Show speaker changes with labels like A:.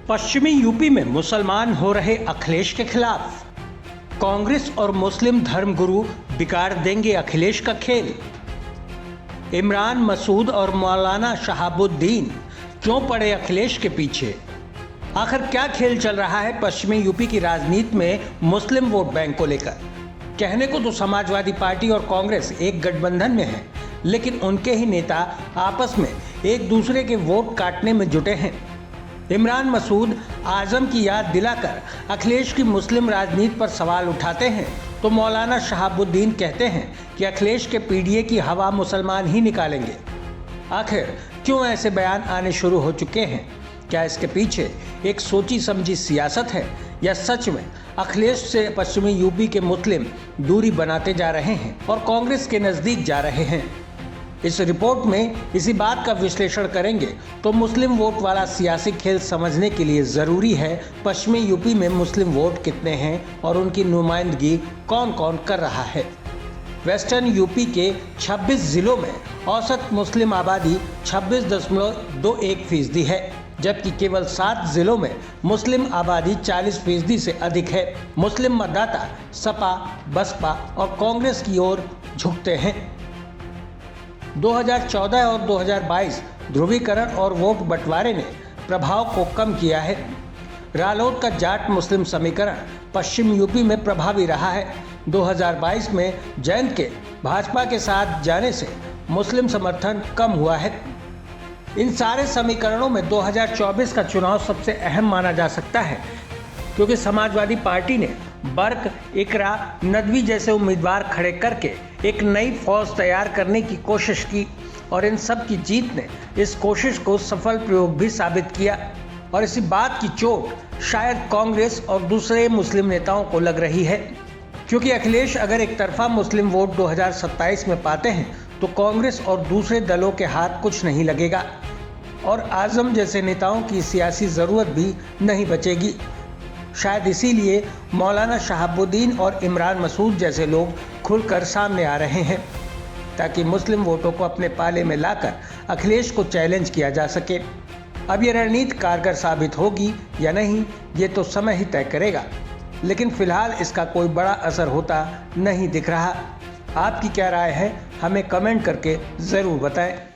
A: पश्चिमी यूपी में मुसलमान हो रहे अखिलेश के खिलाफ कांग्रेस और मुस्लिम धर्मगुरु बिगाड़ देंगे अखिलेश का खेल। इमरान मसूद और मौलाना शहाबुद्दीन क्यों पड़े अखिलेश के पीछे? आखिर क्या खेल चल रहा है पश्चिमी यूपी की राजनीति में मुस्लिम वोट बैंक को लेकर? कहने को तो समाजवादी पार्टी और कांग्रेस एक गठबंधन में है, लेकिन उनके ही नेता आपस में एक दूसरे के वोट काटने में जुटे हैं। इमरान मसूद आजम की याद दिलाकर अखिलेश की मुस्लिम राजनीति पर सवाल उठाते हैं, तो मौलाना शहाबुद्दीन कहते हैं कि अखिलेश के पीडीए की हवा मुसलमान ही निकालेंगे। आखिर क्यों ऐसे बयान आने शुरू हो चुके हैं? क्या इसके पीछे एक सोची समझी सियासत है, या सच में अखिलेश से पश्चिमी यूपी के मुस्लिम दूरी बनाते जा रहे हैं और कांग्रेस के नज़दीक जा रहे हैं? इस रिपोर्ट में इसी बात का विश्लेषण करेंगे। तो मुस्लिम वोट वाला सियासी खेल समझने के लिए ज़रूरी है पश्चिमी यूपी में मुस्लिम वोट कितने हैं और उनकी नुमाइंदगी कौन कौन कर रहा है। वेस्टर्न यूपी के 26 जिलों में औसत मुस्लिम आबादी 26.21% है, जबकि केवल 7 जिलों में मुस्लिम आबादी 40% से अधिक है। मुस्लिम मतदाता सपा, बसपा और कांग्रेस की ओर झुकते हैं। 2014 और 2022 ध्रुवीकरण और वोट बंटवारे ने प्रभाव को कम किया है। रालोद का जाट मुस्लिम समीकरण पश्चिम यूपी में प्रभावी रहा है। 2022 में जैन के भाजपा के साथ जाने से मुस्लिम समर्थन कम हुआ है। इन सारे समीकरणों में 2024 का चुनाव सबसे अहम माना जा सकता है, क्योंकि समाजवादी पार्टी ने बर्क, इकरा, नदवी जैसे उम्मीदवार खड़े करके एक नई फौज तैयार करने की कोशिश की, और इन सब की जीत ने इस कोशिश को सफल प्रयोग भी साबित किया। और इसी बात की चोट शायद कांग्रेस और दूसरे मुस्लिम नेताओं को लग रही है, क्योंकि अखिलेश अगर एक तरफा मुस्लिम वोट 2027 में पाते हैं तो कांग्रेस और दूसरे दलों के हाथ कुछ नहीं लगेगा और आजम जैसे नेताओं की सियासी ज़रूरत भी नहीं बचेगी। शायद इसीलिए मौलाना शहाबुद्दीन और इमरान मसूद जैसे लोग खुलकर सामने आ रहे हैं, ताकि मुस्लिम वोटों को अपने पाले में लाकर अखिलेश को चैलेंज किया जा सके। अब ये रणनीति कारगर साबित होगी या नहीं, ये तो समय ही तय करेगा, लेकिन फिलहाल इसका कोई बड़ा असर होता नहीं दिख रहा। आपकी क्या राय है, हमें कमेंट करके ज़रूर बताएं।